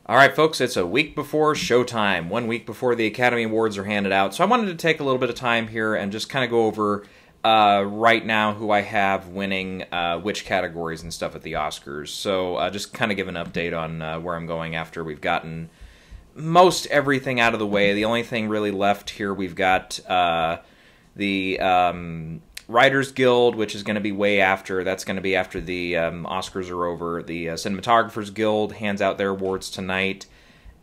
All right, folks, it's a week before showtime, 1 week before the Academy Awards are handed out. So I wanted to take a little bit of time here and just kind of go over right now who I have winning which categories and stuff at the Oscars. So just kind of give an update on where I'm going after we've gotten most everything out of the way. The only thing really left here, we've got the Writers Guild, which is going to be way after. That's going to be after the Oscars are over. The Cinematographers Guild hands out their awards tonight.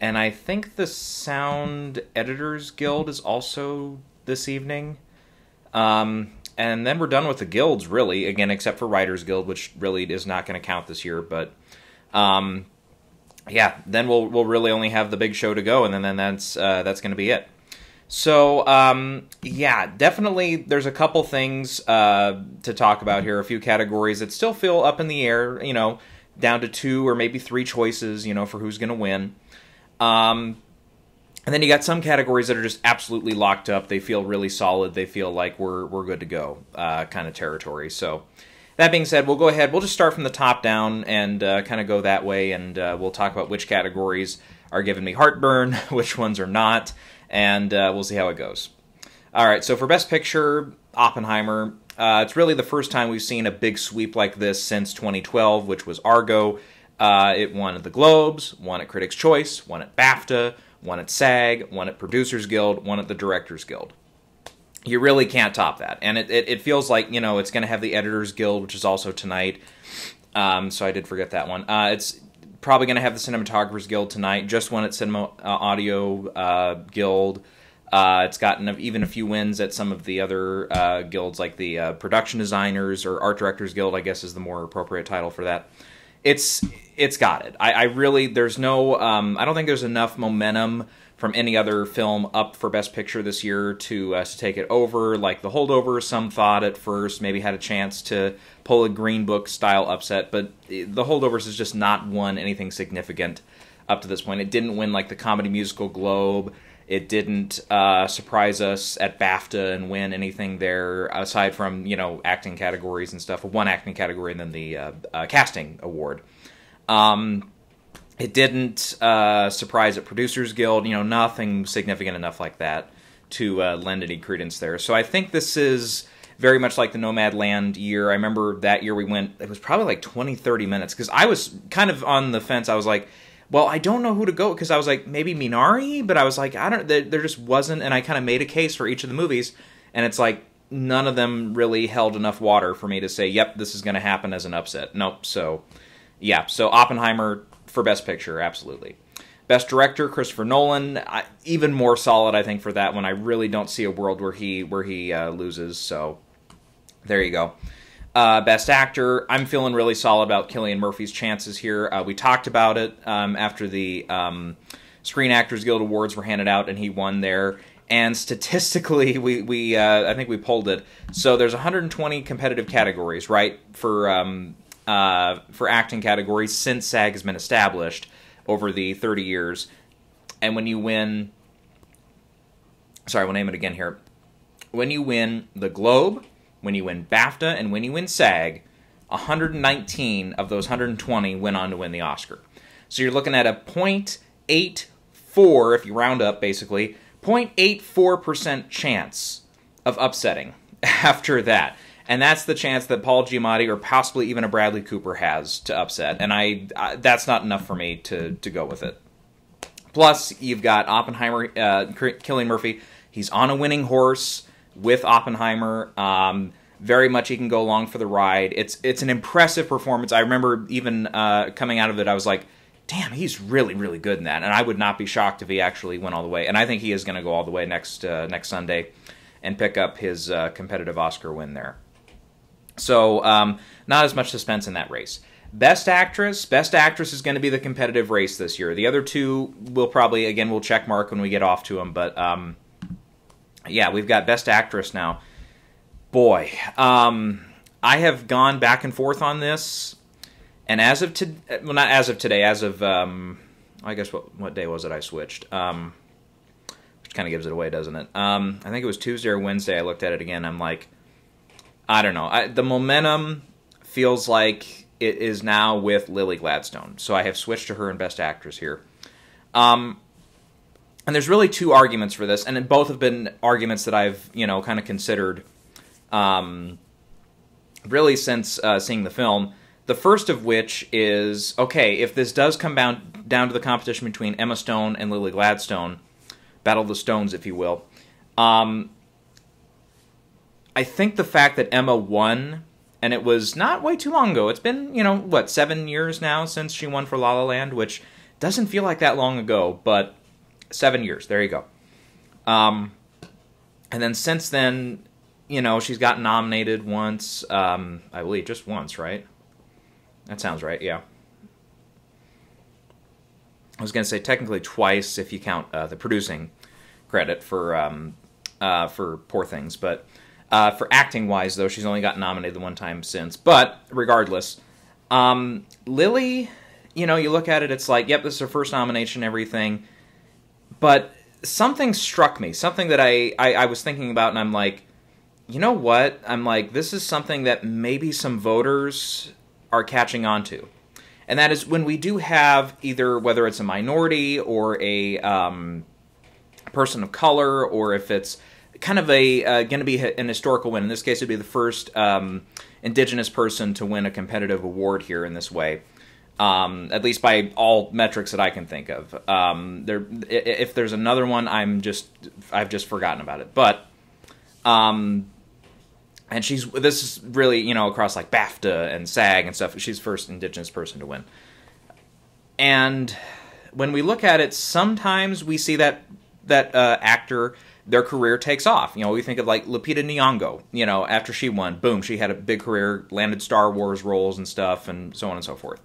And I think the Sound Editors Guild is also this evening. And then we're done with the guilds, really. Again, except for Writers Guild, which really is not going to count this year. But yeah, then we'll really only have the big show to go, and then that's going to be it. So, yeah, definitely there's a couple things to talk about here, a few categories that still feel up in the air, you know, down to 2 or maybe 3 choices, you know, for who's going to win. And then you got some categories that are just absolutely locked up. They feel really solid. They feel like we're good to go kind of territory. So, that being said, we'll go ahead. We'll just start from the top down and kind of go that way, and we'll talk about which categories are giving me heartburn, which ones are not, and we'll see how it goes. All right, so for Best Picture, Oppenheimer. It's really the first time we've seen a big sweep like this since 2012, which was Argo. It won at the Globes, won at Critics' Choice, won at BAFTA, won at SAG, won at Producers Guild, won at the Directors Guild. You really can't top that. And it feels like, you know, it's going to have the Editors Guild, which is also tonight. So I did forget that one. It's probably going to have the Cinematographers Guild tonight. Just won at Cinema Audio Guild. It's gotten even a few wins at some of the other guilds, like the Production Designers or Art Directors Guild, I guess is the more appropriate title for that. It's got it. I really, there's no, I don't think there's enough momentum from any other film up for Best Picture this year to take it over. Like The Holdovers, some thought at first maybe had a chance to pull a Green Book style upset, but The Holdovers has just not won anything significant up to this point. It didn't win like the Comedy Musical Globe. It didn't surprise us at BAFTA and win anything there aside from, you know, acting categories and stuff. One acting category and then the casting award. It didn't surprise at Producers Guild, you know, nothing significant enough like that to lend any credence there. So I think this is very much like the Nomadland year. I remember that year we went, it was probably like 20, 30 minutes, because I was kind of on the fence. I was like, well, I don't know who to go, because I was like, maybe Minari, but I was like, I don't, there just wasn't, and I kind of made a case for each of the movies, and it's like, none of them really held enough water for me to say, yep, this is going to happen as an upset. Nope, so, yeah, so Oppenheimer for Best Picture, absolutely. Best Director, Christopher Nolan, even more solid, I think, for that one. I really don't see a world where he loses, so there you go. Best Actor, I'm feeling really solid about Cillian Murphy's chances here. We talked about it after the Screen Actors Guild Awards were handed out, and he won there. And statistically, I think we pulled it. So there's 120 competitive categories, right, for acting categories since SAG has been established over the 30 years. And when you win, sorry, we'll name it again here. When you win the Globe, when you win BAFTA, and when you win SAG, 119 of those 120 went on to win the Oscar. So you're looking at a 0.84, if you round up, basically, 0.84% chance of upsetting after that. And that's the chance that Paul Giamatti or possibly even a Bradley Cooper has to upset. And that's not enough for me to go with it. Plus, you've got Oppenheimer, Cillian Murphy. He's on a winning horse with Oppenheimer. Very much he can go along for the ride. It's an impressive performance. I remember even coming out of it, I was like, damn, he's really, really good in that. And I would not be shocked if he actually went all the way. And I think he is going to go all the way next Sunday and pick up his competitive Oscar win there. So, not as much suspense in that race. Best Actress. Best Actress is going to be the competitive race this year. The other two will probably, again, we'll check mark when we get off to them. But, yeah, we've got Best Actress now. Boy, I have gone back and forth on this. And as of today, well, not as of today, as of, I guess, what day was it I switched? Which kind of gives it away, doesn't it? I think it was Tuesday or Wednesday I looked at it again. I'm like, I don't know. The momentum feels like it is now with Lily Gladstone. So I have switched to her in Best Actress here. And there's really two arguments for this, and both have been arguments that I've, kind of considered really since seeing the film. The first of which is, okay, if this does come down to the competition between Emma Stone and Lily Gladstone, Battle of the Stones, if you will, I think the fact that Emma won, and it was not way too long ago, it's been, 7 years now since she won for La La Land, which doesn't feel like that long ago, but 7 years, there you go. And then since then, she's gotten nominated once, I believe just once, right? That sounds right, yeah. I was going to say technically twice if you count the producing credit for Poor Things, but for acting-wise, though, she's only gotten nominated the one time since. But regardless, Lily, you look at it, it's like, yep, this is her first nomination, everything. But something struck me, something that I was thinking about, and I'm like, you know what? I'm like, this is something that maybe some voters are catching on to. And that is when we do have either, whether it's a minority or a person of color, or if it's kind of going to be an historical win. In this case, it'd be the first indigenous person to win a competitive award here in this way. At least by all metrics that I can think of. If there's another one, I've just forgotten about it. But, and this is really, across like BAFTA and SAG and stuff, she's the first indigenous person to win. And when we look at it, sometimes we see that actor, their career takes off. We think of like Lupita Nyong'o, after she won, boom, she had a big career, landed Star Wars roles and stuff, and so on and so forth.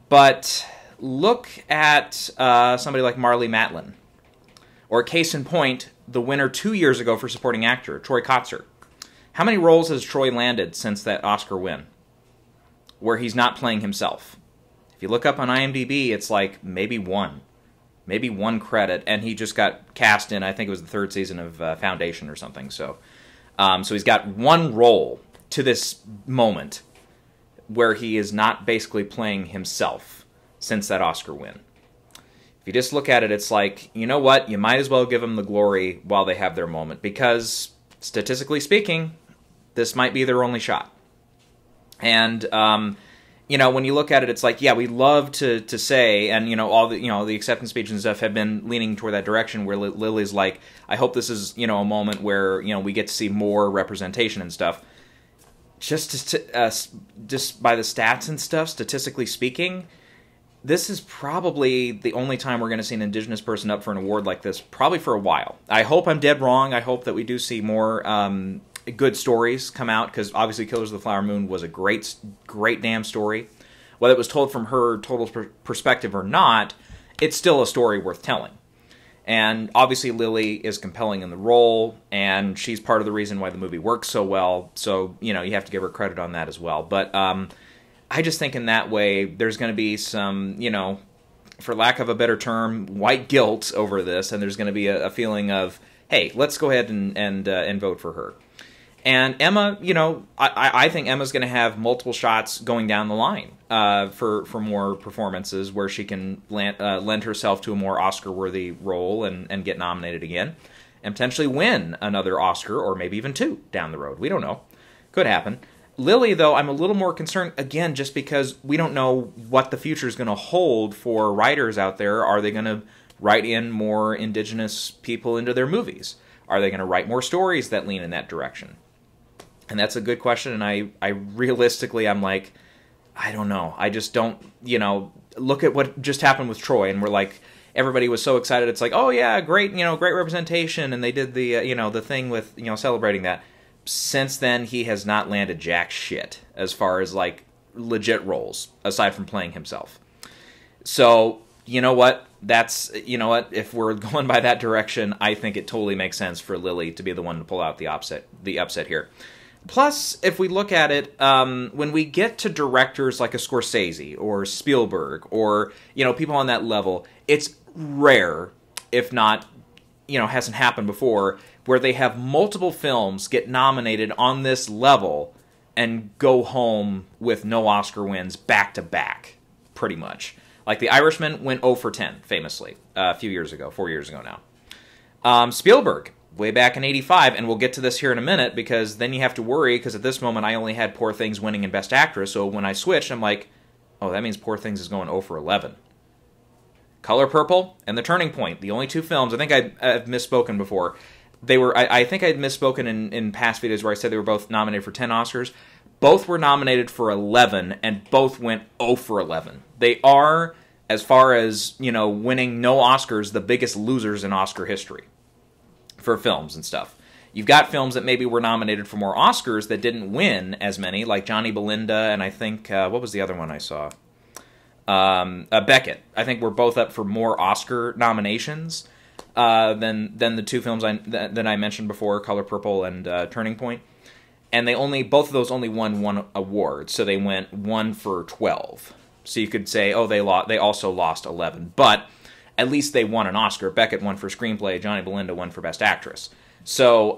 But look at somebody like Marlee Matlin, or case in point, the winner 2 years ago for supporting actor, Troy Kotsur. How many roles has Troy landed since that Oscar win, where he's not playing himself? If you look up on IMDb, it's like maybe one credit, and he just got cast in, I think it was the third season of Foundation or something. So he's got one role to this moment where he is not basically playing himself since that Oscar win. If you just look at it, it's like, you know what? You might as well give them the glory while they have their moment, because statistically speaking, this might be their only shot. And when you look at it, it's like, yeah, we love to say, and all the acceptance speeches and stuff have been leaning toward that direction, where Lily's like, I hope this is a moment where we get to see more representation and stuff. Just by the stats and stuff, statistically speaking, this is probably the only time we're going to see an indigenous person up for an award like this, probably for a while. I hope I'm dead wrong. I hope that we do see more good stories come out, because obviously Killers of the Flower Moon was a great damn story. Whether it was told from her total perspective or not, it's still a story worth telling. And obviously Lily is compelling in the role, and she's part of the reason why the movie works so well. So, you have to give her credit on that as well. But I just think in that way, there's going to be some, for lack of a better term, white guilt over this, and there's going to be a feeling of, hey, let's go ahead and vote for her. And Emma, I think Emma's going to have multiple shots going down the line for more performances where she can lend herself to a more Oscar-worthy role and get nominated again, and potentially win another Oscar, or maybe even 2 down the road. We don't know. Could happen. Lily, though, I'm a little more concerned, again, just because we don't know what the future is going to hold for writers out there. Are they going to write in more indigenous people into their movies? Are they going to write more stories that lean in that direction? And that's a good question, and I realistically, I'm like, I don't know. I just don't, look at what just happened with Troy, and we're like, everybody was so excited. It's like, oh yeah, great, great representation, and they did the, the thing with, celebrating that. Since then, he has not landed jack shit as far as, like, legit roles, aside from playing himself. So, you know what? If we're going by that direction, I think it totally makes sense for Lily to be the one to pull out the upset here. Plus, if we look at it, when we get to directors like a Scorsese or Spielberg or, people on that level, it's rare, if not, hasn't happened before, where they have multiple films get nominated on this level and go home with no Oscar wins back to back, pretty much. Like The Irishman went 0 for 10, famously, a few years ago, 4 years ago now. Spielberg, way back in '85, and we'll get to this here in a minute, because then you have to worry, because at this moment I only had Poor Things winning in Best Actress, so when I switched, I'm like, oh, that means Poor Things is going 0 for 11. Color Purple and The Turning Point, the only two films, I think I've misspoken before. They were, I think I'd misspoken in past videos where I said they were both nominated for 10 Oscars. Both were nominated for 11, and both went 0 for 11. They are, as far as, you know, winning no Oscars, the biggest losers in Oscar history for films and stuff. You've got films that maybe were nominated for more Oscars that didn't win as many, like Johnny Belinda, and I think, what was the other one I saw? Beckett. I think we're both up for more Oscar nominations than the two films that I mentioned before, Color Purple and Turning Point. And both of those only won one award, so they went 1 for 12. So you could say, oh, they also lost 11, but at least they won an Oscar. Beckett won for screenplay, Johnny Belinda won for Best Actress. So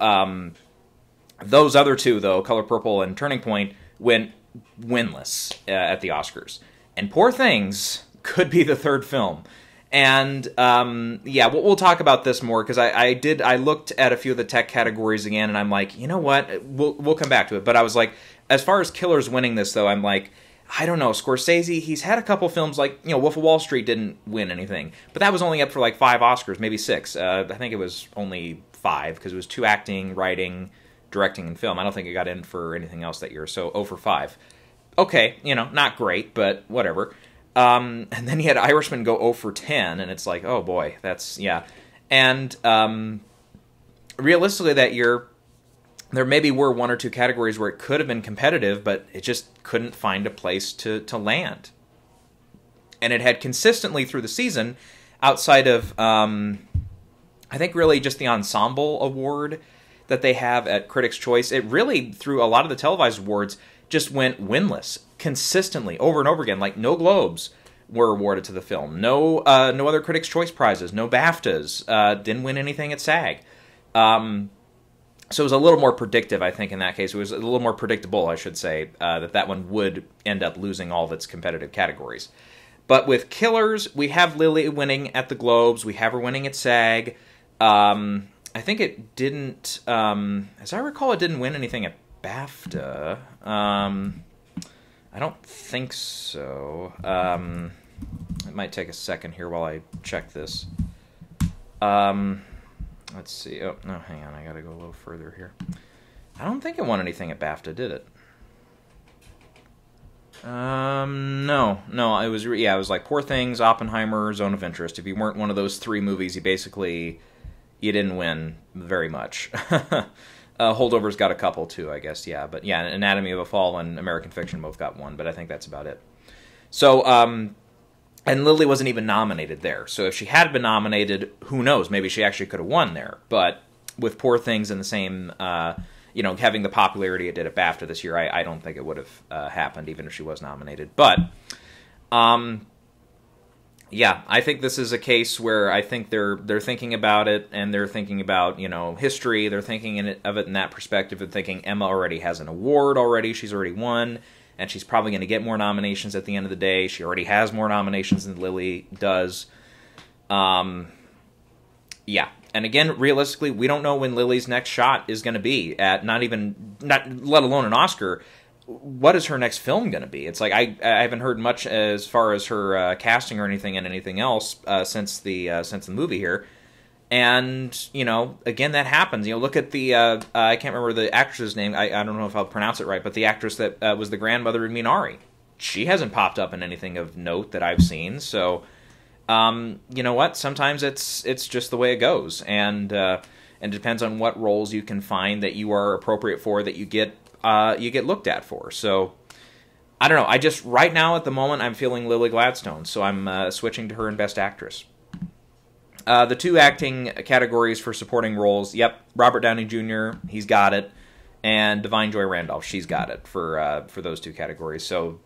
those other two, though, Color Purple and Turning Point, went winless at the Oscars. And Poor Things could be the third film. And, yeah, we'll talk about this more, because I looked at a few of the tech categories again, and I'm like, you know what, we'll come back to it. But I was like, as far as killers winning this, though, I'm like, I don't know, Scorsese, he's had a couple films like, you know, Wolf of Wall Street didn't win anything. But that was only up for like 5 Oscars, maybe 6. I think it was only 5, because it was 2 acting, writing, directing, and film. I don't think it got in for anything else that year, so 0 for 5. Okay, you know, not great, but whatever. And then you had Irishman go 0 for 10, and it's like, oh boy, that's, yeah. And realistically that year, there maybe were 1 or 2 categories where it could have been competitive, but it just couldn't find a place to land. And it had consistently through the season, outside of, I think really just the Ensemble Award that they have at Critics' Choice, it really, through a lot of the televised awards, just went winless consistently over and over again. Like, no Globes were awarded to the film, no other Critics' Choice prizes, no BAFTAs, didn't win anything at SAG. So it was a little more predictive, I think, in that case. It was a little more predictable, I should say, that one would end up losing all of its competitive categories. But with Killers, we have Lily winning at the Globes, we have her winning at SAG. I think it didn't, as I recall, it didn't win anything at BAFTA. I don't think so. It might take a second here while I check this. Let's see. Oh, no, hang on. I gotta go a little further here. I don't think it won anything at BAFTA, did it? No. It was, yeah, it was like Poor Things, Oppenheimer, Zone of Interest. If you weren't one of those 3 movies, you didn't win very much. Holdovers got a couple too, I guess, yeah. But yeah, Anatomy of a Fall and American Fiction both got 1, but I think that's about it. So, and Lily wasn't even nominated there. So if she had been nominated, who knows? Maybe she actually could have won there. But with Poor Things in the same, you know, having the popularity it did at BAFTA this year, I don't think it would have happened, even if she was nominated. But, yeah, I think this is a case where I think they're thinking about it, and they're thinking about, you know, history. They're thinking of it in that perspective, and thinking Emma already has an award already. She's already won, and she's probably going to get more nominations at the end of the day. She already has more nominations than Lily does. Yeah, and again, realistically, we don't know when Lily's next shot is going to be at let alone an Oscar. What is her next film going to be? It's like I haven't heard much as far as her casting or anything and anything else since the movie here. And, you know, again, that happens. You know, look at the, I can't remember the actress's name. I don't know if I'll pronounce it right, but the actress that was the grandmother in Minari. She hasn't popped up in anything of note that I've seen. So, you know what? Sometimes it's just the way it goes. And it depends on what roles you can find that you are appropriate for, that you get looked at for. So, I don't know. I just, right now at the moment, I'm feeling Lily Gladstone. So I'm switching to her in Best Actress. The 2 acting categories for supporting roles, yep, Robert Downey Jr., he's got it, and Divine Joy Randolph, she's got it for those 2 categories, so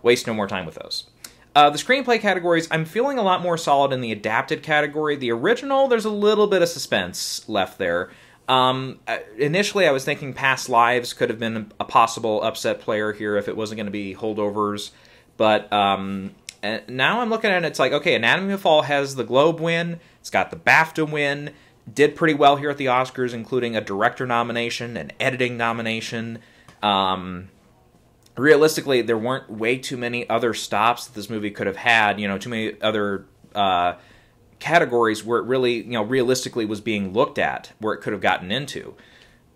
waste no more time with those. The screenplay categories, I'm feeling a lot more solid in the adapted category. The original, there's a little bit of suspense left there. Initially, I was thinking Past Lives could have been a possible upset player here if it wasn't going to be Holdovers. But now I'm looking at it, it's like, okay, Anatomy of a Fall has the Globe win. It's got the BAFTA win. Did pretty well here at the Oscars, including a director nomination, an editing nomination. Realistically, there weren't way too many other stops that this movie could have had. You know, too many other categories where it really, you know, realistically was being looked at, where it could have gotten into.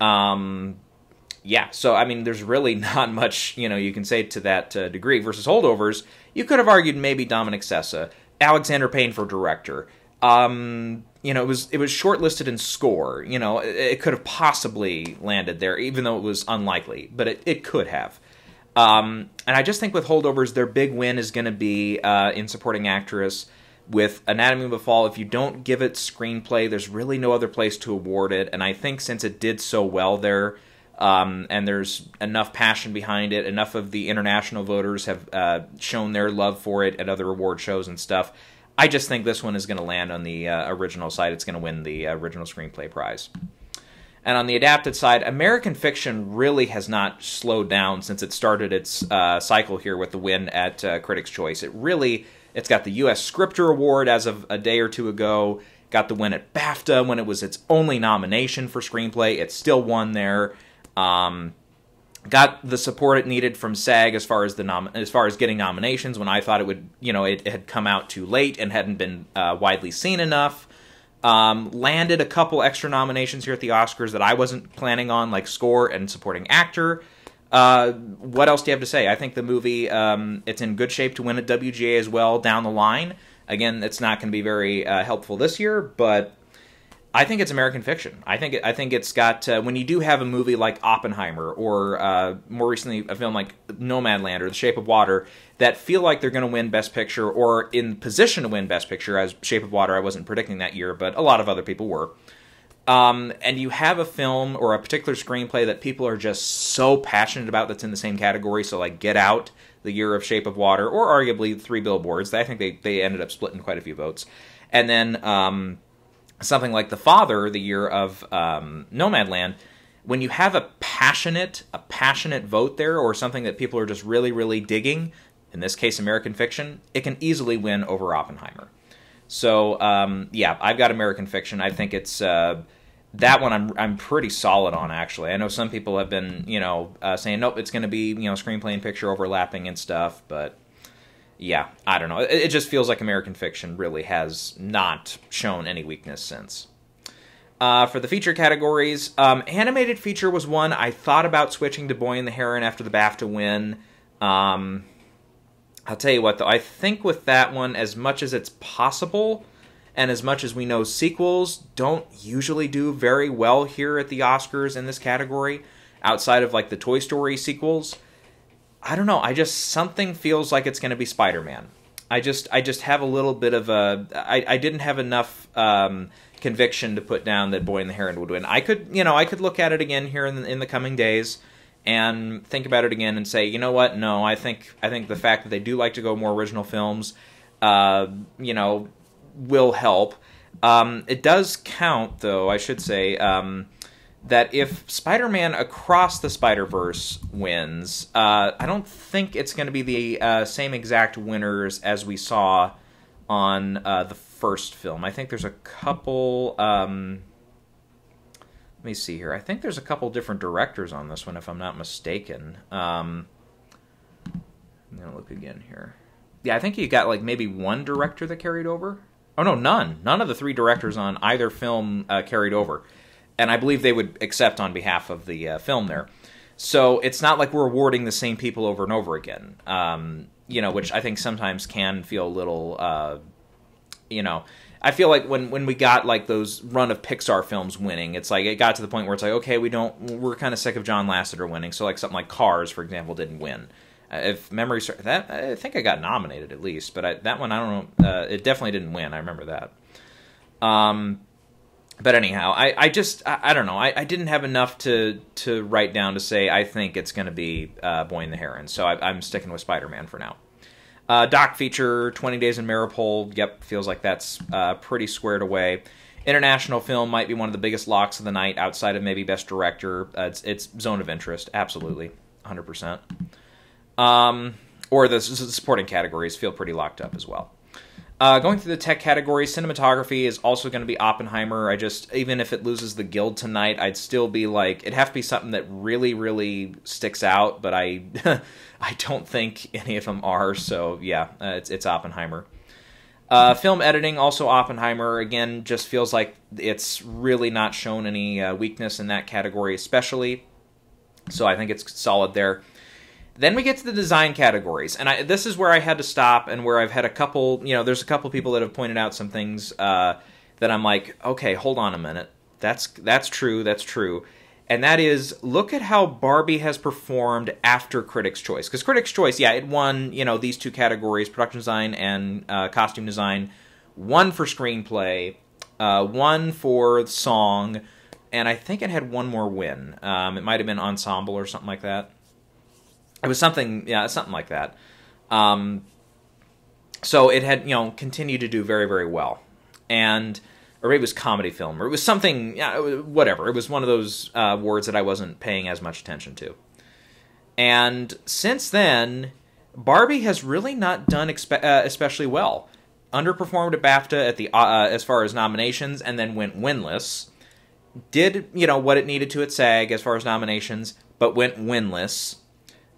Yeah, so, I mean, there's really not much, you know, you can say to that degree. Versus Holdovers, you could have argued maybe Dominic Sessa, Alexander Payne for director. You know, it was shortlisted in score. You know, it could have possibly landed there, even though it was unlikely, but it could have. And I just think with Holdovers, their big win is going to be in supporting actress. With Anatomy of a Fall, if you don't give it screenplay, there's really no other place to award it. And I think since it did so well there, and there's enough passion behind it, enough of the international voters have shown their love for it at other award shows and stuff, I just think this one is going to land on the original side. It's going to win the original screenplay prize. And on the adapted side, American Fiction really has not slowed down since it started its cycle here with the win at Critics' Choice. It's got the U.S. Scripter Award as of a day or two ago. Got the win at BAFTA when it was its only nomination for screenplay. It still won there. Got the support it needed from SAG as far as getting nominations when I thought it would, you know, it had come out too late and hadn't been widely seen enough. Landed a couple extra nominations here at the Oscars that I wasn't planning on, like score and supporting actor. What else do you have to say? I think the movie, it's in good shape to win at WGA as well down the line. Again, it's not going to be very helpful this year, but I think it's American Fiction. I think it's got, when you do have a movie like Oppenheimer or more recently a film like Nomadland or The Shape of Water that feel like they're going to win Best Picture or in position to win Best Picture, as Shape of Water I wasn't predicting that year, but a lot of other people were. And you have a film or a particular screenplay that people are just so passionate about that's in the same category, so like Get Out, the year of Shape of Water, or arguably Three Billboards. I think they ended up splitting quite a few votes. And then something like The Father, the year of Nomadland, when you have a passionate vote there, or something that people are just really, really digging, in this case American Fiction, it can easily win over Oppenheimer. So, yeah, I've got American Fiction. I think it's that one I'm pretty solid on, actually. I know some people have been, you know, saying, nope, it's going to be, you know, screenplay and picture overlapping and stuff, but yeah, I don't know. It just feels like American Fiction really has not shown any weakness since. For the feature categories, animated feature was one. I thought about switching to Boy and the Heron after the BAFTA win. I'll tell you what, though. I think with that one, as much as it's possible, and as much as we know sequels don't usually do very well here at the Oscars in this category, outside of, like, the Toy Story sequels, I don't know. Something feels like it's going to be Spider-Man. I just have a little bit of a... I didn't have enough conviction to put down that Boy and the Heron would win. I could look at it again here in the coming days and think about it again and say, you know what? No, I think the fact that they do like to go more original films, you know, will help. It does count, though, I should say, that if Spider-Man Across the Spider-Verse wins, I don't think it's going to be the same exact winners as we saw on the first film. I think there's a couple... let me see here. I think there's a couple different directors on this one, if I'm not mistaken. I'm going to look again here. Yeah, I think you got like maybe one director that carried over. Oh, no, none. None of the three directors on either film carried over. And I believe they would accept on behalf of the film there. So it's not like we're awarding the same people over and over again, you know, which I think sometimes can feel a little, you know... I feel like when we got like those run of Pixar films winning, it's like it got to the point where it's like, okay, we're kind of sick of John Lasseter winning. So like something like Cars, for example, didn't win. If memory serves, that I think I got nominated at least, but that one I don't know. It definitely didn't win. I remember that. But anyhow, I don't know. I didn't have enough to write down to say I think it's going to be Boy and the Heron. So I'm sticking with Spider-Man for now. Doc feature, 20 Days in Maripol, yep, feels like that's pretty squared away. International film might be one of the biggest locks of the night outside of maybe Best Director. It's zone of interest, absolutely, 100%. Or the supporting categories feel pretty locked up as well. Going through the tech category, cinematography is also going to be Oppenheimer. Even if it loses the Guild tonight, I'd still be like, it'd have to be something that really, really sticks out, but I I don't think any of them are, so yeah, it's Oppenheimer. Film editing, also Oppenheimer. Again, just feels like it's really not shown any weakness in that category especially, so I think it's solid there. Then we get to the design categories, and this is where I had to stop, and where I've had a couple, there's a couple people that have pointed out some things that I'm like, okay, hold on a minute, that's true, and that is, look at how Barbie has performed after Critics' Choice, because Critics' Choice, yeah, it won, these two categories, production design and costume design, one for screenplay, one for song, and I think it had one more win. It might have been ensemble or something like that. It was something, yeah, something like that. So it had, continued to do very, very well. Or maybe it was comedy film, or it was something, yeah, whatever. It was one of those awards that I wasn't paying as much attention to. And since then, Barbie has really not done especially well. Underperformed at BAFTA at the as far as nominations, and then went winless. Did, what it needed to at SAG as far as nominations, but went winless.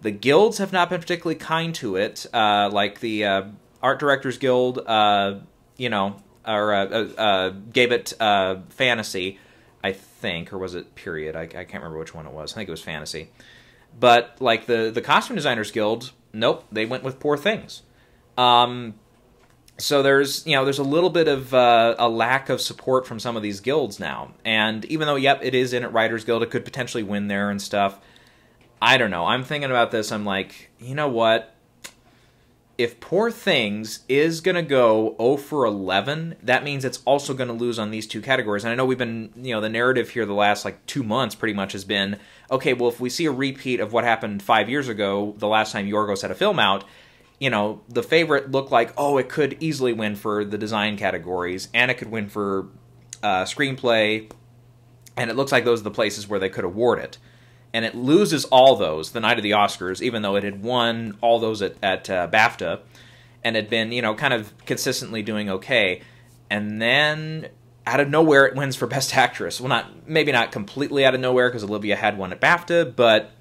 The guilds have not been particularly kind to it, like the Art Directors Guild, gave it fantasy, I think, or was it period? I can't remember which one it was. I think it was fantasy. But like the Costume Designers Guild, nope, they went with Poor Things. So there's a little bit of a lack of support from some of these guilds now. And even though, yep, it is in at Writers Guild, it could potentially win there and stuff. I don't know. I'm thinking about this. I'm like, you know what? If Poor Things is going to go 0 for 11, that means it's also going to lose on these two categories. And I know we've been, the narrative here the last, 2 months pretty much has been, okay, well, if we see a repeat of what happened 5 years ago, the last time Yorgos had a film out, the favorite looked like, oh, it could easily win for the design categories, and it could win for screenplay, and it looks like those are the places where they could award it. And it loses all those the night of the Oscars, even though it had won all those at BAFTA, and had been, kind of consistently doing okay. And then, out of nowhere, it wins for Best Actress. Well, maybe not completely out of nowhere, because Olivia had won at BAFTA, but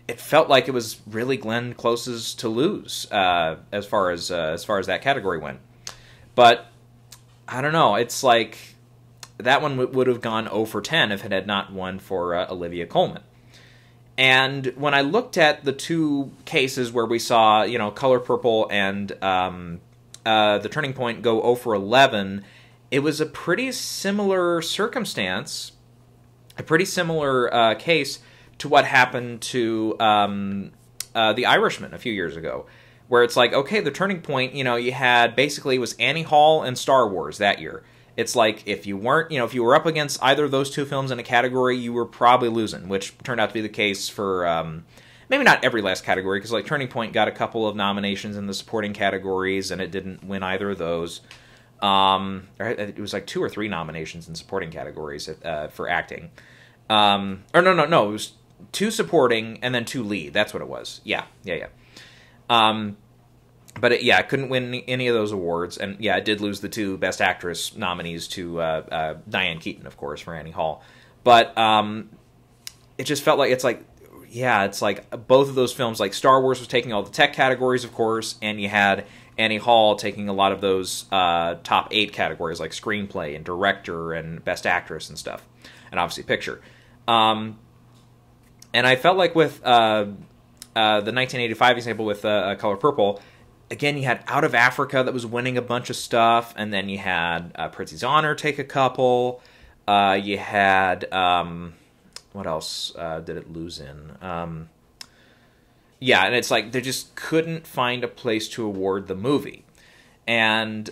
it felt like it was really Glenn Close's to lose as far as that category went. But I don't know. It's like that one would have gone 0 for 10 if it had not won for Olivia Colman. And when I looked at the two cases where we saw, Color Purple and The Turning Point go 0 for 11, it was a pretty similar circumstance, a pretty similar case to what happened to The Irishman a few years ago, where it's like, okay, The Turning Point, you had basically it was Annie Hall and Star Wars that year. It's like if you weren't, if you were up against either of those two films in a category, you were probably losing, which turned out to be the case for maybe not every last category, because Turning Point got a couple of nominations in the supporting categories, and it didn't win either of those. It was 2 or 3 nominations in supporting categories for acting. No, it was 2 supporting and then 2 lead. That's what it was. Yeah. But it couldn't win any of those awards, and yeah, it did lose the 2 Best Actress nominees to Diane Keaton, of course, for Annie Hall. But it just felt like it's like both of those films, like Star Wars was taking all the tech categories, of course, and you had Annie Hall taking a lot of those top 8 categories, like screenplay and director and Best Actress and stuff, and obviously picture. And I felt like with the 1985 example with Color Purple, again, you had Out of Africa that was winning a bunch of stuff, and then you had Prizzi's Honor take a couple. You had, what else did it lose in? And it's like they just couldn't find a place to award the movie. And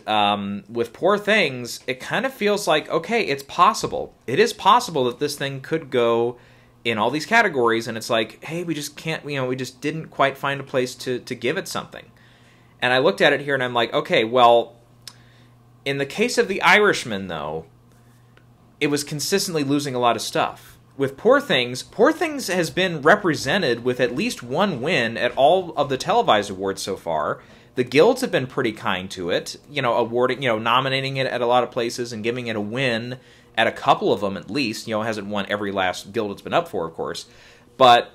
with Poor Things, it kind of feels like, okay, it's possible. It is possible that this thing could go in all these categories, and it's like, hey, we just can't, we just didn't quite find a place to give it something. And I looked at it here, and I'm like, okay, well, in the case of The Irishman, though, it was consistently losing a lot of stuff. With Poor Things has been represented with at least one win at all of the televised awards so far. The guilds have been pretty kind to it, awarding, nominating it at a lot of places and giving it a win at a couple of them at least. It hasn't won every last guild it's been up for, of course. But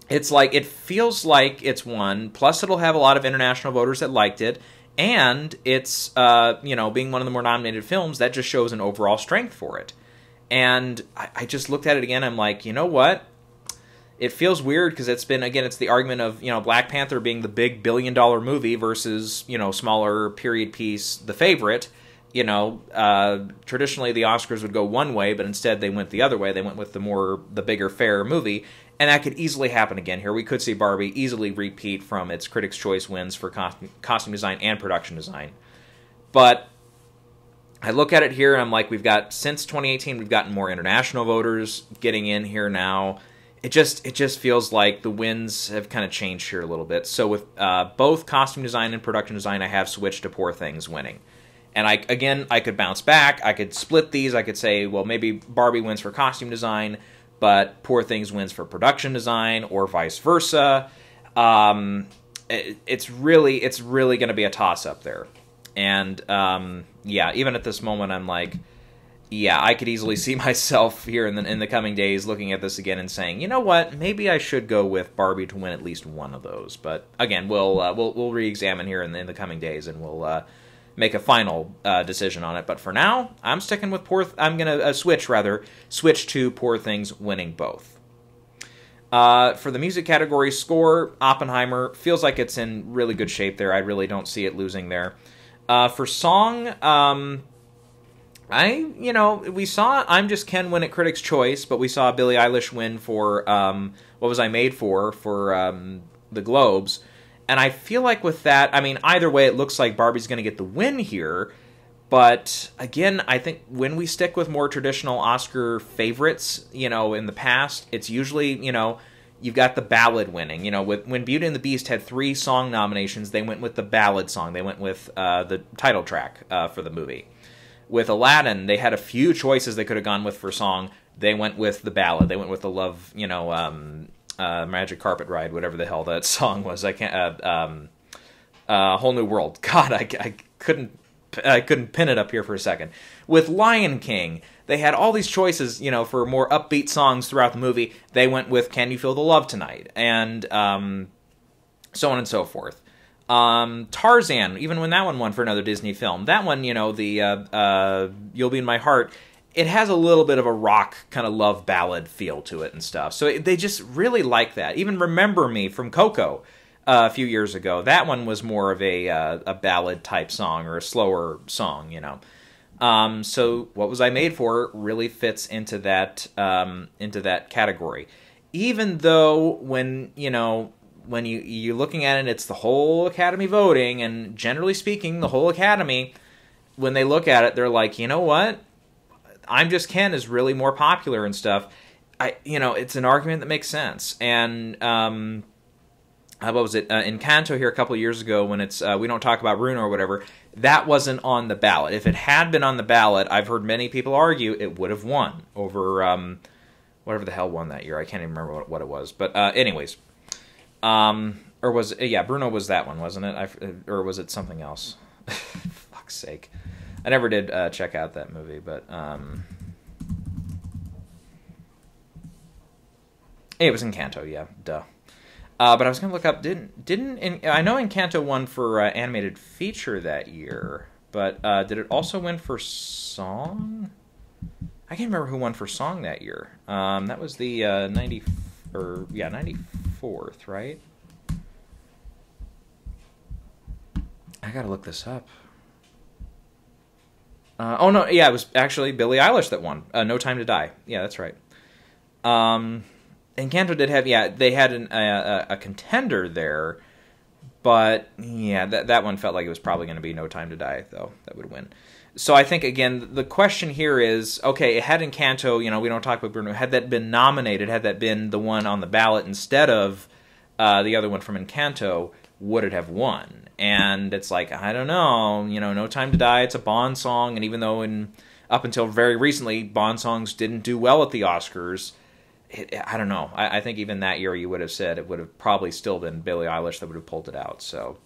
it's like, it feels like it's won, plus it'll have a lot of international voters that liked it, and it's, being one of the more nominated films, that just shows an overall strength for it. And I just looked at it again, I'm like, you know what? It feels weird because it's the argument of, Black Panther being the big billion-dollar movie versus, smaller period piece, The Favorite. Traditionally the Oscars would go one way, but instead they went the other way. They went with the bigger, fairer movie. And that could easily happen again here. We could see Barbie easily repeat from its Critics' Choice wins for costume design and production design. But I look at it here, and I'm like, since 2018, we've gotten more international voters getting in here now. It just feels like the wins have kind of changed here a little bit. So with both costume design and production design, I have switched to Poor Things winning. And I could bounce back. I could split these. I could say, well, maybe Barbie wins for costume design, but Poor Things wins for production design, or vice versa. It's really going to be a toss-up there. And, even at this moment, I'm like, I could easily see myself here in the coming days looking at this again and saying, you know what, maybe I should go with Barbie to win at least one of those. But, again, we'll re-examine here in the coming days, and we'll make a final decision on it. But for now, I'm sticking with I'm going to switch to Poor Things winning both. For the music category, score, Oppenheimer feels like it's in really good shape there. I really don't see it losing there. For song, we saw I'm Just Ken win at Critics' Choice, but we saw Billie Eilish win for What Was I Made For the Globes. And I feel like with that, either way, it looks like Barbie's going to get the win here. But, again, I think when we stick with more traditional Oscar favorites, in the past, it's usually, you've got the ballad winning. When Beauty and the Beast had 3 song nominations, they went with the ballad song. They went with the title track for the movie. With Aladdin, they had a few choices they could have gone with for song. They went with the ballad. They went with the love, Magic Carpet Ride, whatever the hell that song was. I can't. Whole New World. God, I couldn't pin it up here for a second. With Lion King, they had all these choices, for more upbeat songs throughout the movie. They went with Can You Feel the Love Tonight, and so on and so forth. Tarzan, even when that one won for another Disney film, that one, You'll Be in My Heart, it has a little bit of a rock kind of love ballad feel to it and stuff. So they just really like that. Even Remember Me from Coco a few years ago, that one was more of a ballad type song, or a slower song, So What Was I Made For really fits into that category. Even though when you're looking at it, it's the whole Academy voting, and generally speaking, the whole Academy, when they look at it, they're like, you know what? I'm Just Ken is really more popular and stuff. It's an argument that makes sense. And what was it? Encanto here a couple of years ago, when it's We Don't Talk About Bruno or whatever, that wasn't on the ballot. If it had been on the ballot, I've heard many people argue it would have won over whatever the hell won that year. I can't even remember what it was. But anyways. Or was it, Bruno was that one, wasn't it? Or was it something else? Fuck's sake. I never did check out that movie, but it was Encanto, yeah, duh. But I was gonna look up. I know Encanto won for animated feature that year, but did it also win for song? I can't remember who won for song that year. That was the 94th, right? I gotta look this up. It was actually Billie Eilish that won. No Time to Die. Yeah, that's right. Encanto did have, they had a contender there, but that one felt like it was probably going to be No Time to Die, though, that would win. So I think, again, the question here is, okay, had Encanto, We Don't Talk About Bruno, had that been nominated, had that been the one on the ballot instead of the other one from Encanto, would it have won? And it's like, I don't know, No Time to Die, it's a Bond song, and even though in up until very recently, Bond songs didn't do well at the Oscars. I don't know. I think even that year you would have said it would have probably still been Billie Eilish that would have pulled it out. So,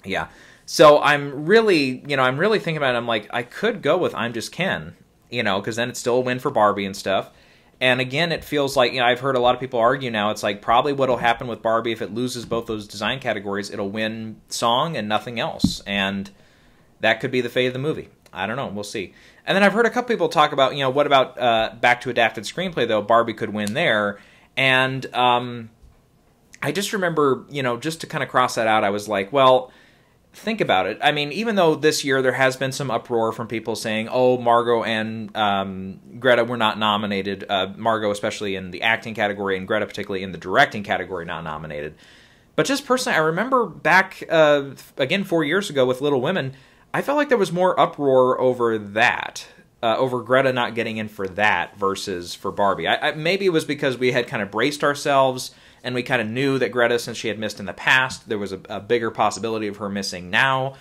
yeah. So I'm really, I'm really thinking about it. I'm like, I could go with I'm Just Ken, because then it's still a win for Barbie and stuff. And again, it feels like, I've heard a lot of people argue now, it's like probably what'll happen with Barbie if it loses both those design categories, it'll win song and nothing else. And that could be the fate of the movie. I don't know. We'll see. And then I've heard a couple people talk about, what about back to adapted screenplay, though? Barbie could win there. And I just remember, just to kind of cross that out, I was like, well, think about it. I mean, even though this year there has been some uproar from people saying, oh, Margot and Greta were not nominated, Margot especially in the acting category and Greta particularly in the directing category not nominated. But just personally, I remember back, again, 4 years ago with Little Women, I felt like there was more uproar over that, over Greta not getting in for that versus for Barbie. Maybe it was because we had kind of braced ourselves and we kind of knew that Greta, since she had missed in the past, there was a bigger possibility of her missing now.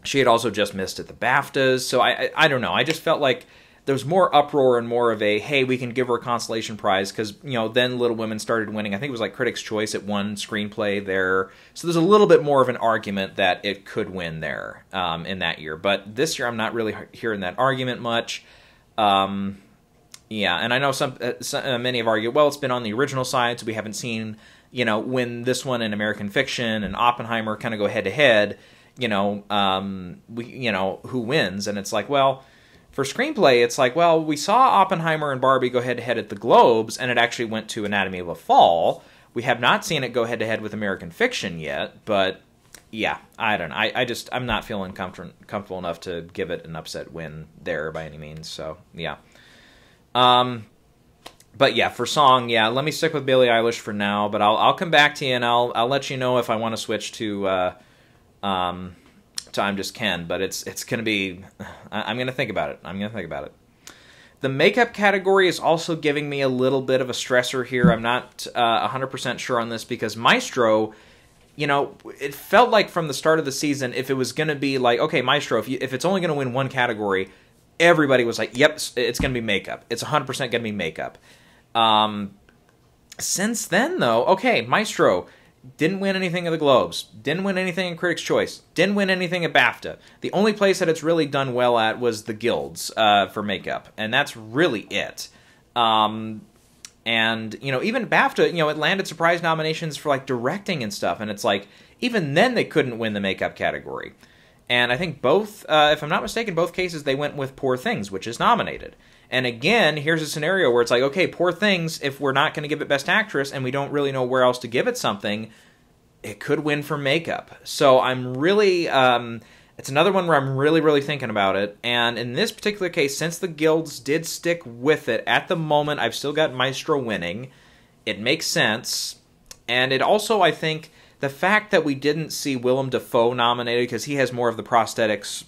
She had also just missed at the BAFTAs, so I don't know. I just felt like there was more uproar and more of a, hey, we can give her a consolation prize, because, then Little Women started winning. I think it was like Critics' Choice at one screenplay there. So there's a little bit more of an argument that it could win there in that year. But this year I'm not really hearing that argument much. Yeah, and I know many have argued, well, it's been on the original side, so we haven't seen, when this one and American Fiction and Oppenheimer kind of go head-to-head, who wins? And it's like, well, for screenplay, it's like, well, we saw Oppenheimer and Barbie go head-to-head at the Globes, and it actually went to Anatomy of a Fall. We have not seen it go head-to-head with American Fiction yet, but yeah, I don't know. I'm not feeling comfortable enough to give it an upset win there by any means, so yeah. But yeah, for song, yeah, let me stick with Billie Eilish for now, but I'll come back to you and I'll let you know if I want to switch to I'm Just Ken, but it's going to be, I'm going to think about it. The makeup category is also giving me a little bit of a stressor here. I'm not 100% sure on this because Maestro, it felt like from the start of the season, if it was going to be like, okay, Maestro, if it's only going to win one category, everybody was like, yep, it's going to be makeup. It's 100% going to be makeup. Since then, though, okay, Maestro didn't win anything at the Globes, didn't win anything in Critics' Choice, didn't win anything at BAFTA. The only place that it's really done well at was the Guilds for makeup, and that's really it. And, even BAFTA, it landed surprise nominations for, like, directing and stuff, and it's like, even then they couldn't win the makeup category. And I think both, if I'm not mistaken, both cases they went with Poor Things, which is nominated. And again, here's a scenario where it's like, okay, Poor Things, if we're not going to give it Best Actress and we don't really know where else to give it something, it could win for makeup. So I'm really, it's another one where I'm really, really thinking about it. And in this particular case, since the Guilds did stick with it, at the moment I've still got Maestro winning. It makes sense. And it also, I think, the fact that we didn't see Willem Dafoe nominated, because he has more of the prosthetics,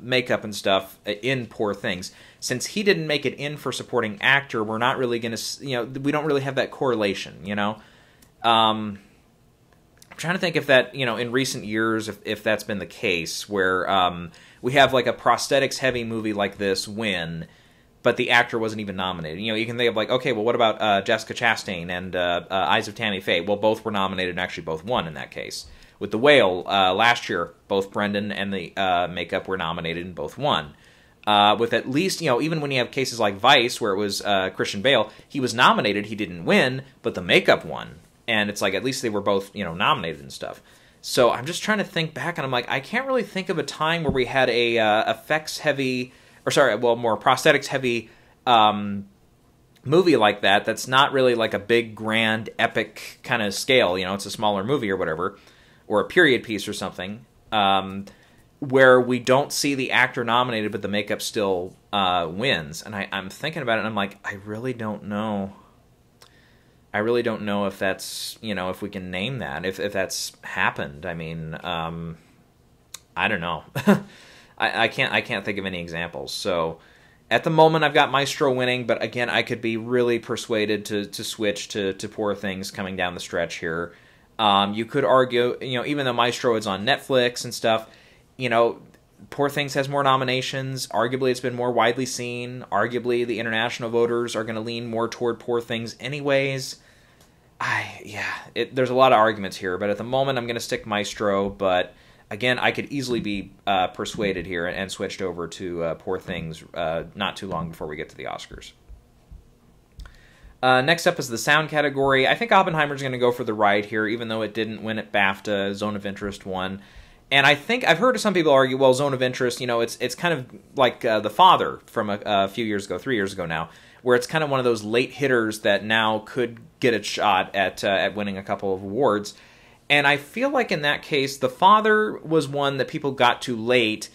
makeup and stuff in Poor Things. Since he didn't make it in for supporting actor, we're not really going to, we don't really have that correlation, I'm trying to think if that, in recent years, if that's been the case, where we have like a prosthetics-heavy movie like this win, but the actor wasn't even nominated. You can think of like, okay, well, what about Jessica Chastain and Eyes of Tammy Faye? Well, both were nominated and actually both won in that case. With The Whale, last year, both Brendan and the makeup were nominated and both won. With at least, even when you have cases like Vice, where it was Christian Bale, he was nominated, he didn't win, but the makeup won. And it's like, at least they were both, nominated and stuff. So I'm just trying to think back, and I'm like, I can't really think of a time where we had a effects-heavy, more prosthetics-heavy movie like that that's not really like a big, grand, epic kind of scale. It's a smaller movie or whatever, or a period piece or something, where we don't see the actor nominated, but the makeup still wins. And I'm thinking about it, and I'm like, I really don't know. I really don't know if that's, if we can name that, if that's happened. I mean, I don't know. I can't think of any examples. So at the moment, I've got Maestro winning, but again, I could be really persuaded to switch to Poor Things coming down the stretch here. You could argue, even though Maestro is on Netflix and stuff, Poor Things has more nominations. Arguably, it's been more widely seen. Arguably, the international voters are going to lean more toward Poor Things anyways. There's a lot of arguments here, but at the moment, I'm going to stick Maestro. But again, I could easily be persuaded here and switched over to Poor Things not too long before we get to the Oscars. Next up is the sound category. I think Oppenheimer's going to go for the ride here, even though it didn't win at BAFTA. Zone of Interest won. And I think I've heard some people argue, well, Zone of Interest, it's kind of like The Father from a few years ago, 3 years ago now, where it's kind of one of those late hitters that now could get a shot at winning a couple of awards. And I feel like in that case, The Father was one that people got to late,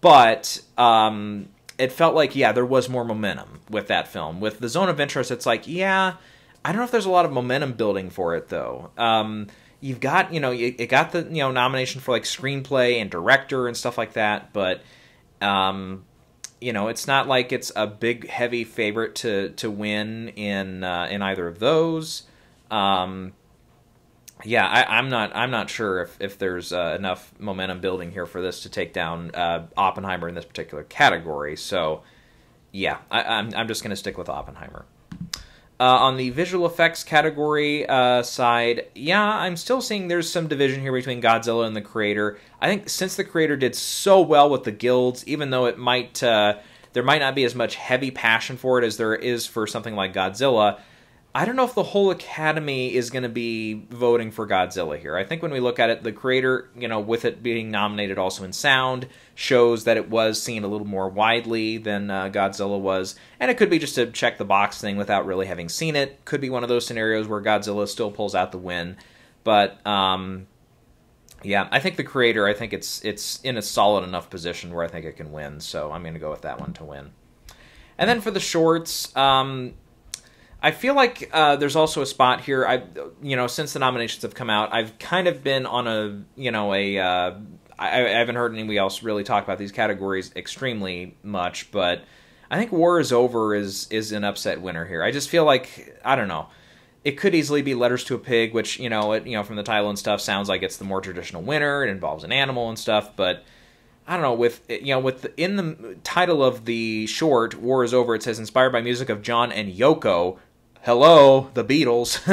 but it felt like, there was more momentum with that film. With The Zone of Interest, it's like, I don't know if there's a lot of momentum building for it, though. You've got, it got the, nomination for, like, screenplay and director and stuff like that, but, it's not like it's a big, heavy favorite to win in either of those. I'm not sure if there's enough momentum building here for this to take down Oppenheimer in this particular category. So, I'm just going to stick with Oppenheimer. On the visual effects category side, I'm still seeing there's some division here between Godzilla and the creator. I think since the creator did so well with the guilds, even though it might there might not be as much heavy passion for it as there is for something like Godzilla, I don't know if the whole Academy is going to be voting for Godzilla here. I think when we look at it, the creator, with it being nominated also in sound, shows that it was seen a little more widely than Godzilla was. And it could be just a check-the-box thing without really having seen it. Could be one of those scenarios where Godzilla still pulls out the win. But, I think the creator, it's in a solid enough position where I think it can win. So I'm going to go with that one to win. And then for the shorts, I feel like there's also a spot here. Since the nominations have come out, I've kind of been on I haven't heard anybody else really talk about these categories extremely much, but I think War is Over is an upset winner here. I just feel like, I don't know, it could easily be Letters to a Pig, which, from the title and stuff, sounds like it's the more traditional winner. It involves an animal and stuff, but I don't know, in the title of the short, War is Over, it says inspired by music of John and Yoko. Hello, the Beatles.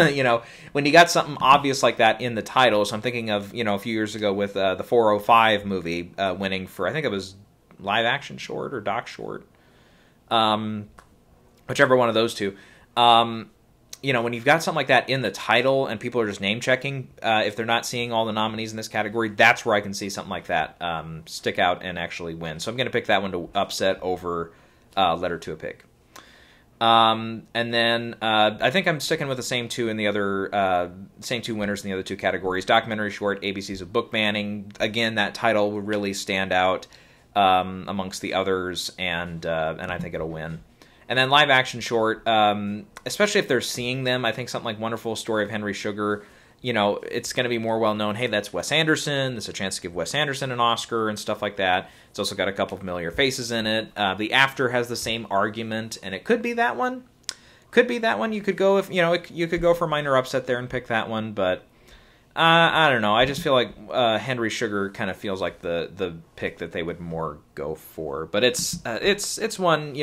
When you got something obvious like that in the title, so I'm thinking of, a few years ago with the 405 movie winning for, I think it was live action short or doc short. Whichever one of those two. When you've got something like that in the title and people are just name checking, if they're not seeing all the nominees in this category, that's where I can see something like that stick out and actually win. So I'm going to pick that one to upset over Letter to a Pig. And then I think I'm sticking with the same two in the other same two winners in the other two categories. Documentary short, ABCs of Book Banning. Again, that title will really stand out amongst the others, and I think it'll win. And then live action short, especially if they're seeing them, I think something like Wonderful Story of Henry Sugar, it's going to be more well known. Hey, that's Wes Anderson. There's a chance to give Wes Anderson an Oscar and stuff like that. It's also got a couple of familiar faces in it. The After has the same argument, and it could be that one. Could be that one. You could go you could go for minor upset there and pick that one, but I don't know. I just feel like Henry Sugar kind of feels like the pick that they would more go for. But it's one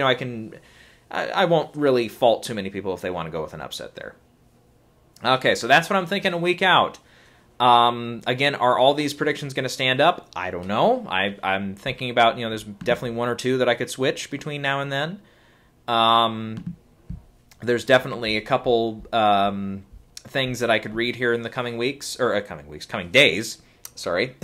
I won't really fault too many people if they want to go with an upset there. Okay, so that's what I'm thinking a week out. Again, are all these predictions going to stand up? I don't know. I'm thinking about, there's definitely one or two that I could switch between now and then. There's definitely a couple things that I could read here in the coming weeks, or coming days. Sorry.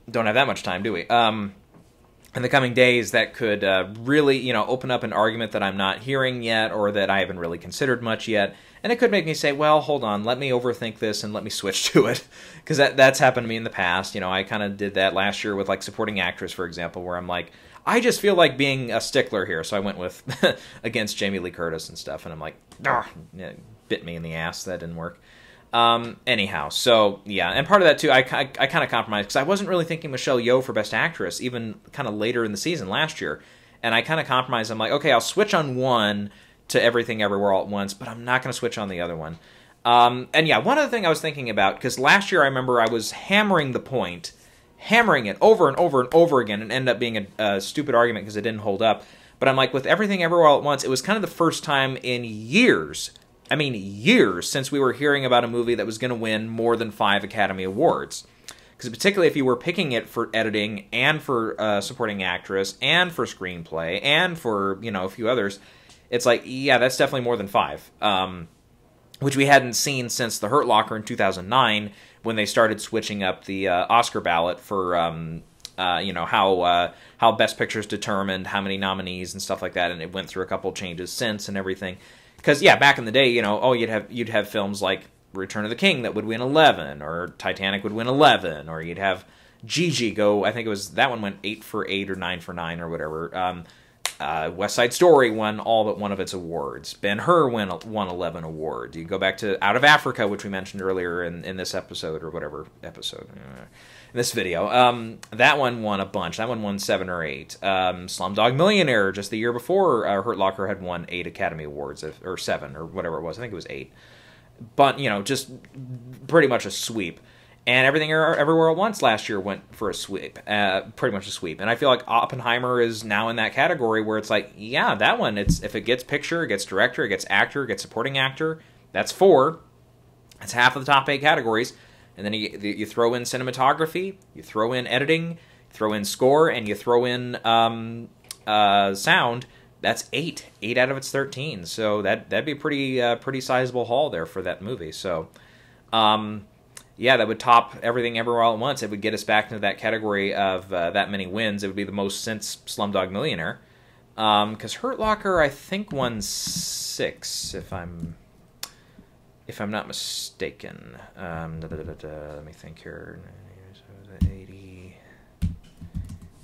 Don't have that much time, do we? In the coming days that could really, open up an argument that I'm not hearing yet or that I haven't really considered much yet. And it could make me say, well, hold on, let me overthink this and let me switch to it. Because that's happened to me in the past. I kind of did that last year with, like, supporting actress, for example, where I'm like, I just feel like being a stickler here. So I went with against Jamie Lee Curtis and stuff. And I'm like, it bit me in the ass. That didn't work. Anyhow, so, yeah. And part of that, too, I kind of compromised. Because I wasn't really thinking Michelle Yeoh for Best Actress, even kind of later in the season last year. And I kind of compromised. I'm like, okay, I'll switch on one to Everything Everywhere All at Once, but I'm not going to switch on the other one. And yeah, one other thing I was thinking about, because last year I remember I was hammering the point hammering it over and over and over again, and ended up being a stupid argument because it didn't hold up. But I'm like, with Everything Everywhere All at Once, it was kind of the first time in years, I mean years, since we were hearing about a movie that was going to win more than 5 Academy Awards. Because particularly if you were picking it for editing and for supporting actress and for screenplay and for, you know, a few others, it's like, yeah, that's definitely more than 5. Which we hadn't seen since The Hurt Locker in 2009, when they started switching up the Oscar ballot for, you know, how Best Picture is determined, how many nominees and stuff like that, and it went through a couple changes since and everything. Because, yeah, back in the day, you know, oh, you'd have films like Return of the King that would win 11, or Titanic would win 11, or you'd have Gigi go, I think it was, that one went 8 for 8 or 9 for 9 or whatever. West Side Story won all but one of its awards. Ben-Hur won 11 awards. You go back to Out of Africa, which we mentioned earlier in this episode, or whatever episode, in this video. That one won a bunch. That one won 7 or 8. Slumdog Millionaire, just the year before, Hurt Locker had won 8 Academy Awards, or 7, or whatever it was. I think it was 8. But, you know, just pretty much a sweep. And Everything Everywhere at Once last year went for a sweep, pretty much a sweep. And I feel like Oppenheimer is now in that category where it's like, yeah, that one, if it gets picture, it gets director, it gets actor, it gets supporting actor, that's 4. That's half of the top 8 categories. And then you throw in cinematography, you throw in editing, you throw in score, and you throw in sound. That's 8. 8 out of its 13. So that'd be a pretty sizable haul there for that movie. So, yeah, that would top Everything Everywhere All at Once. It would get us back into that category of that many wins. It would be the most since Slumdog Millionaire. Because Hurt Locker, I think, won 6, if I'm not mistaken. Let me think here.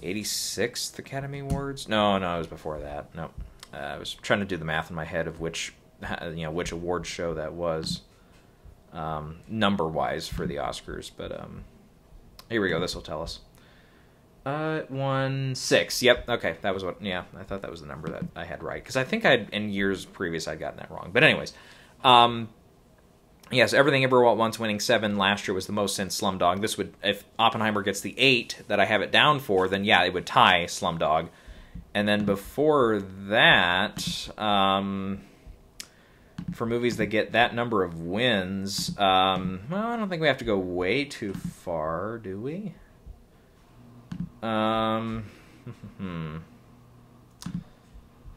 86th Academy Awards? No, it was before that. No, I was trying to do the math in my head of which award show that was, number-wise for the Oscars. But here we go. This will tell us. It won 6. Yep. Okay, that was what. Yeah, I thought that was the number that I had right, because I think in years previous I'd gotten that wrong. But anyways, yes, Everything Everywhere All at Once winning 7 last year was the most since Slumdog. This would, if Oppenheimer gets the 8 that I have it down for, then yeah, it would tie Slumdog. And then before that, for movies that get that number of wins, well, I don't think we have to go way too far, do we?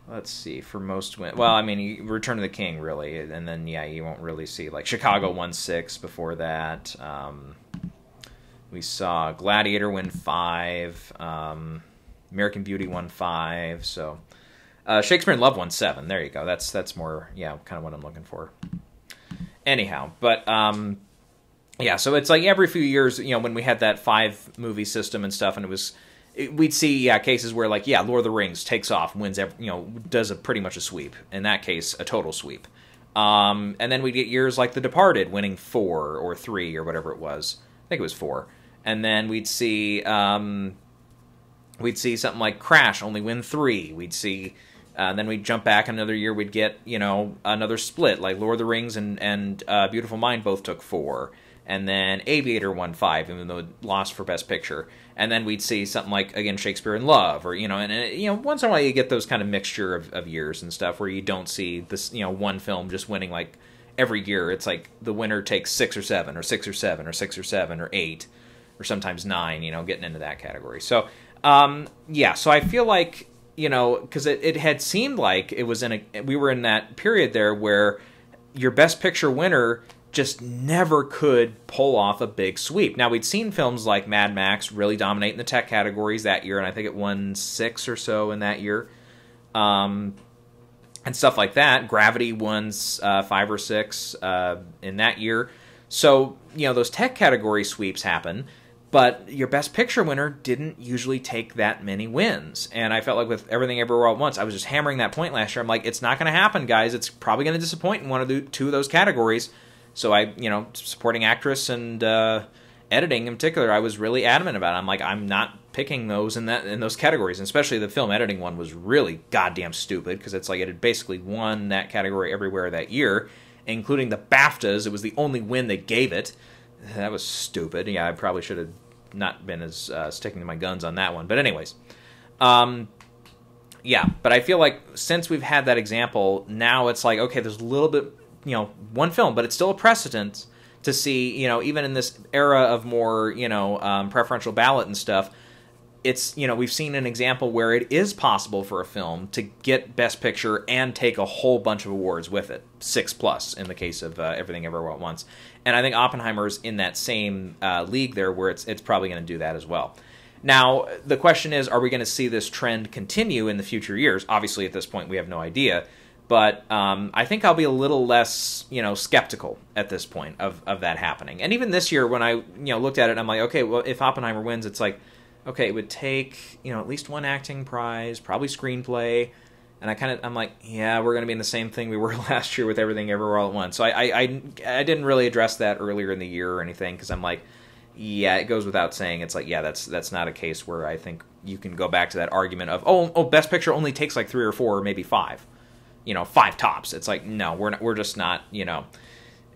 Let's see, for most wins. Well, I mean, Return of the King, really. And then, yeah, you won't really see, like, Chicago won 6 before that. We saw Gladiator win 5. American Beauty won 5. So, Shakespeare in Love won 7. There you go. That's more, yeah, kind of what I'm looking for. Anyhow, but, yeah, so it's like every few years, you know, when we had that 5-movie system and stuff, and we'd see, yeah, cases where, like, yeah, Lord of the Rings takes off, wins, does pretty much a sweep. In that case, a total sweep. And then we'd get years like The Departed winning 4 or 3 or whatever it was. I think it was 4. And then we'd see something like Crash only win 3. We'd see, then we'd jump back another year, we'd get, you know, another split, like Lord of the Rings and Beautiful Mind both took 4. And then Aviator won 5, even though it lost for Best Picture. And then we'd see something like, again, Shakespeare in Love, or, you know, and you know, once in a while you get those kind of mixture of years and stuff where you don't see this, you know, one film just winning like every year. It's like the winner takes 6 or 7, or 6 or 7, or 6 or 7, or 8, or sometimes 9, you know, getting into that category. So, yeah, so I feel like, you know, because it had seemed like it was we were in that period there where your Best Picture winner just never could pull off a big sweep. Now, we'd seen films like Mad Max really dominate in the tech categories that year, and I think it won 6 or so in that year. And stuff like that. Gravity won 5 or 6 in that year. So, you know, those tech category sweeps happen, but your Best Picture winner didn't usually take that many wins. And I felt like with Everything Everywhere All at Once, I was just hammering that point last year. I'm like, it's not going to happen, guys. It's probably going to disappoint in one of the 2 of those categories. So you know, supporting actress and editing in particular, I was really adamant about it. I'm like, I'm not picking those in those categories, and especially the film editing one was really goddamn stupid, because it's like it had basically won that category everywhere that year, including the BAFTAs. It was the only win they gave it. That was stupid. Yeah, I probably should have not been as sticking to my guns on that one. But anyways, yeah. But I feel like since we've had that example, now it's like, okay, there's a little bit, one film, but it's still a precedent to see, even in this era of more, preferential ballot and stuff, it's, we've seen an example where it is possible for a film to get Best Picture and take a whole bunch of awards with it, 6+ in the case of Everything Everywhere All at Once. And I think Oppenheimer's in that same league there, where it's probably going to do that as well. Now, the question is, are we going to see this trend continue in the future years? Obviously, at this point, we have no idea. But I think I'll be a little less, skeptical at this point of that happening. And even this year, when I, looked at it, I'm like, okay, well, if Oppenheimer wins, it's like, okay, it would take, at least one acting prize, probably screenplay. And I'm like, yeah, we're going to be in the same thing we were last year with Everything Everywhere All at Once. So I didn't really address that earlier in the year or anything, because I'm like, yeah, it goes without saying. It's like, yeah, that's not a case where I think you can go back to that argument of, oh, Best Picture only takes like 3 or 4 or maybe 5. 5 tops. It's like, no, we're just not,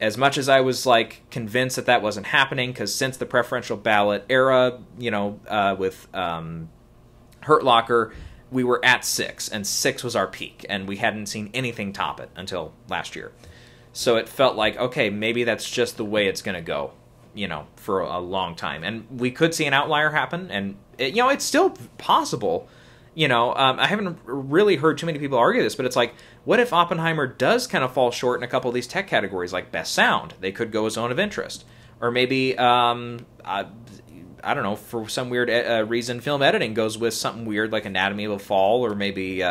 as much as I was like convinced that wasn't happening, because since the preferential ballot era, with Hurt Locker, we were at 6, and 6 was our peak, and we hadn't seen anything top it until last year. So it felt like, okay, maybe that's just the way it's going to go, for a long time. And we could see an outlier happen, and, it's still possible. I haven't really heard too many people argue this, but it's like, what if Oppenheimer does kind of fall short in a couple of these tech categories, like Best Sound? They could go a Zone of Interest. Or maybe, I don't know, for some weird reason, film editing goes with something weird like Anatomy of a Fall, or maybe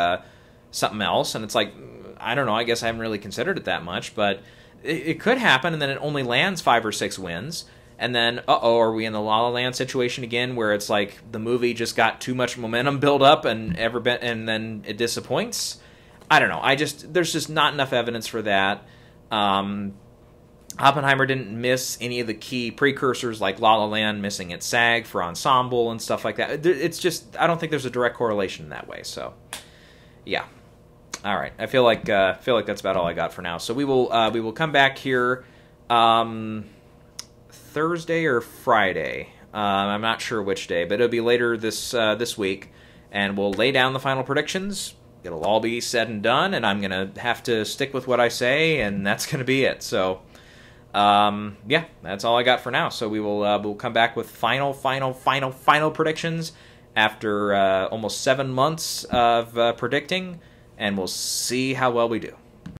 something else. And it's like, I don't know, I guess I haven't really considered it that much, but it could happen, and then it only lands 5 or 6 wins. And then, are we in the La La Land situation again, where it's like the movie just got too much momentum build up and then it disappoints? I don't know. There's just not enough evidence for that. Oppenheimer didn't miss any of the key precursors, like La La Land missing its SAG for ensemble and stuff like that. It's just, I don't think there's a direct correlation in that way. So, yeah. All right. I feel like that's about all I got for now. So we will come back here. Thursday or Friday. I'm not sure which day, but it'll be later this week, and we'll lay down the final predictions. It'll all be said and done, and I'm gonna have to stick with what I say, and that's gonna be it. So, yeah, that's all I got for now. So we'll come back with final predictions after almost 7 months of predicting, and we'll see how well we do.